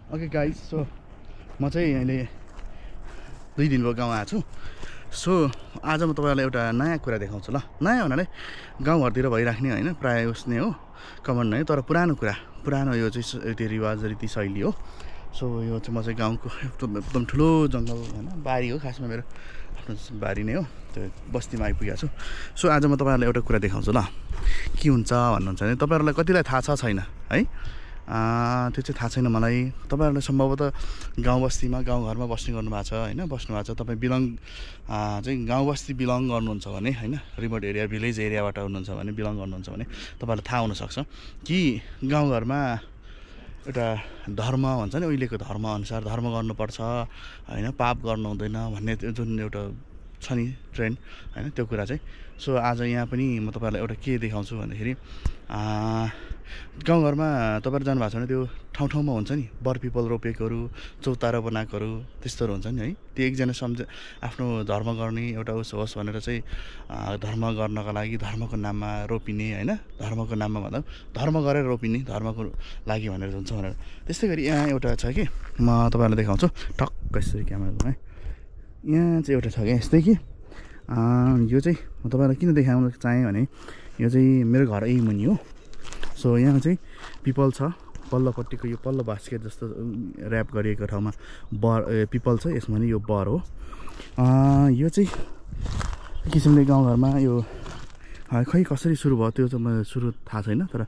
Okay guys so म चाहिँ अहिले 2 दिन भयो गाउँ आएको छु। सो आज म तपाईँहरूलाई एउटा नयाँ कुरा देखाउँछु ल। नयाँ भन्नाले गाउँघरतिर भइराख्ने होइन, प्रायः उस नै हो, कमन नै, तर पुरानो कुरा, पुरानो यो चाहिँ रीतिरिवाज रीति शैली हो। सो यो चाहिँ म चाहिँ गाउँको एकदम ठुलो जङ्गल होइन, बारी हो, खासमा मेरो आफ्नो बारी नै हो, त्यो बस्तीमा आइपुगेको छु। सो आज म तपाईँहरूलाई एउटा कुरा देखाउँछु ल। के हुन्छ भन्नुहुन्छ भने तपाईँहरूलाई कतिलाई थाहा छ छैन है, त्यो चाहिँ थाहा छैन मलाई। तपाईँहरूले सम्भवतः गाउँ बस्तीमा गाउँघरमा बस्ने गर्नुभएको छ होइन, बस्नुभएको छ। तपाईँ चाहिँ गाउँ बस्ती बिलङ गर्नुहुन्छ भने होइन, रिमोट एरिया भिलेज एरियाबाट हुनुहुन्छ भने, बिलङ गर्नुहुन्छ भने तपाईँहरूलाई थाहा हुनसक्छ कि गाउँघरमा एउटा धर्म भन्छ नि, उहिलेको धर्मअनुसार धर्म गर्नुपर्छ होइन, पाप गर्नु हुँदैन भन्ने जुन एउटा छ नि ट्रेन्ड होइन, त्यो कुरा चाहिँ। सो आज यहाँ पनि म तपाईँहरूलाई एउटा के देखाउँछु भन्दाखेरि गाउँघरमा तपाईँहरू जानुभएको छ भने त्यो ठाउँ ठाउँमा हुन्छ नि बर पिपल रोपेकोहरू, चौतारा बनाएकोहरू, त्यस्तोहरू हुन्छ नि है। त्यो एकजना आफ्नो धर्म गर्ने एउटा उस होस् भनेर चाहिँ धर्म गर्नका लागि धर्मको नाममा रोपिने होइन, धर्मको नाममा भन्दा धर्म गरेर रोपिने, धर्मको लागि भनेर हुन्छ भनेर। त्यस्तै गरी यहाँ एउटा छ कि म तपाईँहरूलाई देखाउँछु टक्क यसरी क्यामेरामा है। यहाँ चाहिँ एउटा छ क्या यस्तै कि यो चाहिँ म तपाईँलाई किन देखाउन चाहेँ भने यो चाहिँ मेरो घर यही मुनि हो। सो यहाँ चाहिँ पिपल छ, पल्लोपट्टिको यो पल्लो बास्केट जस्तो ऱ्याप गरिएको ठाउँमा पिपल छ, यसमा नि यो बर हो। यो चाहिँ किसिमले गाउँघरमा यो खै कसरी सुरु भयो त्यो चाहिँ मलाई सुरु थाहा छैन, तर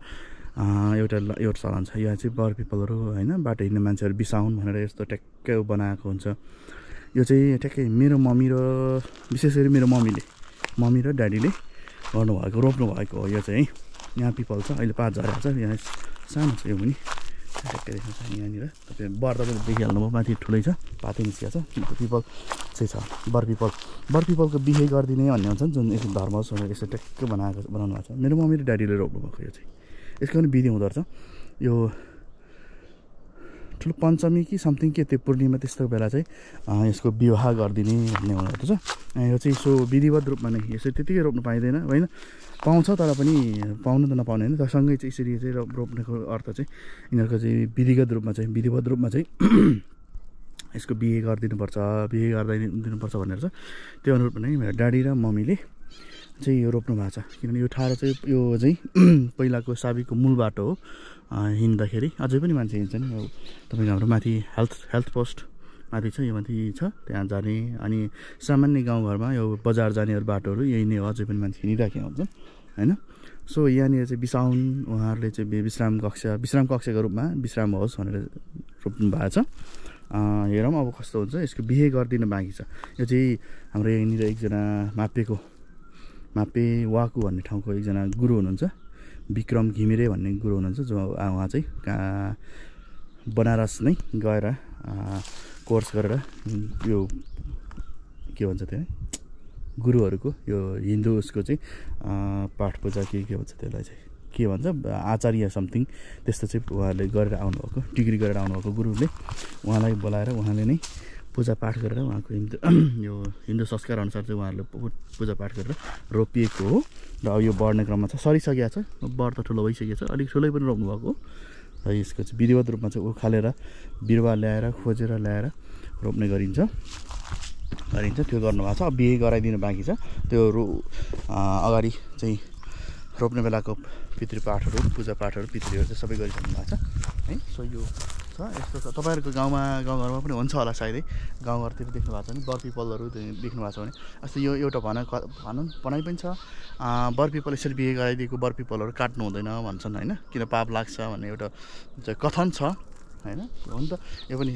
एउटा चलन छ। यहाँ चाहिँ बर पिपलहरू होइन, बाटो हिँड्ने मान्छेहरू बिसाउन भनेर यस्तो ट्याक्कै बनाएको हुन्छ। यो चाहिँ ट्याक्कै मेरो मम्मी र विशेष गरी मेरो मम्मी र ड्याडीले गर्नुभएको, रोप्नु भएको हो यो चाहिँ है। यहाँ पिपल छ, अहिले पात झरेको छ, यहाँ सानो छ यो पनि ट्याक्कै देख्नु छ यहाँनिर। तपाईँ बर तपाईँले देखिहाल्नु भयो, माथि ठुलै छ, पातै निस्किएको छ, पिपल चाहिँ छ बर पिपलको बिहे गरिदिने भन्ने हुन्छ नि, जुन यसो धर्म होस् भनेर यसो ट्याक्कै बनाउनु भएको छ। मेरो मम्मी र ड्याडीले रोप्नु भएको यो चाहिँ। यसको पनि विधि हुँदो रहेछ, यो ठुलो पञ्चमी कि समथिङ के त्यो पूर्णिमा त्यस्तो बेला चाहिँ यसको विवाह गरिदिने भन्ने हुँदो रहेछ। यो चाहिँ सो विधिवत रूपमा नै यसरी त्यतिकै रोप्नु पाइँदैन होइन, पाउँछ तर पनि पाउनु त नपाउने होइन, तर सँगै चाहिँ यसरी चाहिँ रोप्नेको अर्थ चाहिँ यिनीहरूको चाहिँ विधिवत रूपमा चाहिँ यसको बिहे गरिदिनुपर्छ भनेर चाहिँ त्यो अनुरूप नै मेरो ड्याडी र मम्मीले चाहिँ यो रोप्नु भएको छ। किनभने यो ठाडो चाहिँ यो चाहिँ पहिलाको साबिकको मूल बाटो हो, हिँड्दाखेरि अझै पनि मान्छे हिँड्छन्। यो तपाईँको हाम्रो माथि हेल्थ पोस्ट माथि छ, यो माथि छ, त्यहाँ जाने अनि सामान्य गाउँघरमा यो बजार जानेहरू बाटोहरू यही नै हो, अझै पनि मान्छे हिँडिराखेका हुन्छन् होइन। सो यहाँनिर चाहिँ बिसाउन उहाँहरूले चाहिँ विश्राम कक्षको रूपमा विश्राम होस् भनेर रोप्नु भएको छ। हेरौँ अब कस्तो हुन्छ। यसको बिहे गरिदिनु बाँकी छ। यो चाहिँ हाम्रो यहाँनिर एकजना मापे वाकु भन्ने ठाउँको एकजना गुरु हुनुहुन्छ, विक्रम घिमिरे भन्ने गुरु हुनुहुन्छ, जो उहाँ चाहिँ बनारस नै गएर कोर्स गरेर यो के भन्छ त्यो है, गुरुहरूको यो हिन्दू उसको चाहिँ पाठ पूजा के भन्छ त्यसलाई चाहिँ के भन्छ, आचार्य समथिङ त्यस्तो चाहिँ उहाँहरूले गरेर आउनुभएको, डिग्री गरेर आउनुभएको गुरुले उहाँलाई बोलाएर उहाँले नै पूजापाठ गरेर उहाँको यो हिन्दू संस्कार अनुसार चाहिँ उहाँहरूले पूजापाठ गरेर रोपिएको हो। र अब यो बढ्ने क्रममा छ, सरिसकेको छ, बर त ठुलो भइसकेको छ, अलिक ठुलै पनि रोप्नु भएको हो। र यसको चाहिँ विधिवत रूपमा चाहिँ उखालेर बिरुवा ल्याएर खोजेर ल्याएर रोप्ने गरिन्छ, त्यो गर्नुभएको छ। अब बिहे गराइदिनु बाँकी छ। त्यो अगाडि चाहिँ रोप्ने बेलाको पितृपाठहरू, पूजापाठहरू, पितृहरू चाहिँ सबै गरिसक्नु भएको छ है। सो यो छ, यस्तो छ। तपाईँहरूको गाउँघरमा पनि हुन्छ होला सायदै, गाउँघरतिर देख्नु भएको छ भने बर पिपलहरू देख्नु भएको छ भने। जस्तो यो एउटा भनाइ पनि छ, बर पिपल यसरी बिहे गराइदिएको बर पिपलहरू काट्नु हुँदैन भन्छन् होइन, किन पाप लाग्छ भन्ने एउटा कथन छ होइन। हो नि त, यो पनि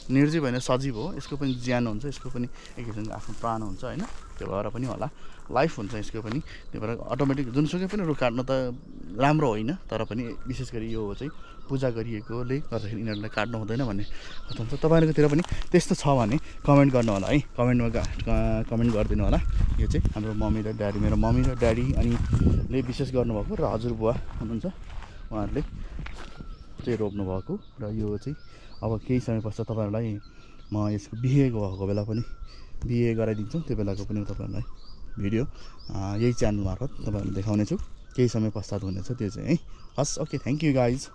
निर्जीव होइन, सजीव हो, यसको पनि ज्यान हुन्छ, यसको पनि एक किसिमको आफ्नो प्राण हुन्छ होइन। त्यो भएर पनि होला, लाइफ हुन्छ यसको पनि। त्यो भएर अटोमेटिक जुनसुकै पनि रुख काट्नु त राम्रो होइन, तर पनि विशेष गरी यो चाहिँ पूजा गरिएकोले गर्दाखेरि यिनीहरूलाई काट्नु हुँदैन भन्ने कथन छ। तपाईँहरूकोतिर पनि त्यस्तो छ भने कमेन्ट गर्नु होला है, कमेन्ट गरिदिनु होला। यो चाहिँ हाम्रो मेरो मम्मी र ड्याडी अनिले विशेष गर्नुभएको र हजुरबुवा हुनुहुन्छ, उहाँहरूले चाहिँ रोप्नु भएको। र यो चाहिँ अब केही समय पश्चात तपाईँहरूलाई म यसको बिहे भएको बेला पनि बिहे गराइदिन्छु, त्यो बेलाको पनि तपाईँहरूलाई भिडियो यही च्यानल मार्फत तपाईँहरूलाई देखाउने छु। केही समय पश्चात हुनेछ त्यो चाहिँ है। हस्, ओके, थ्याङ्क यू गाइज।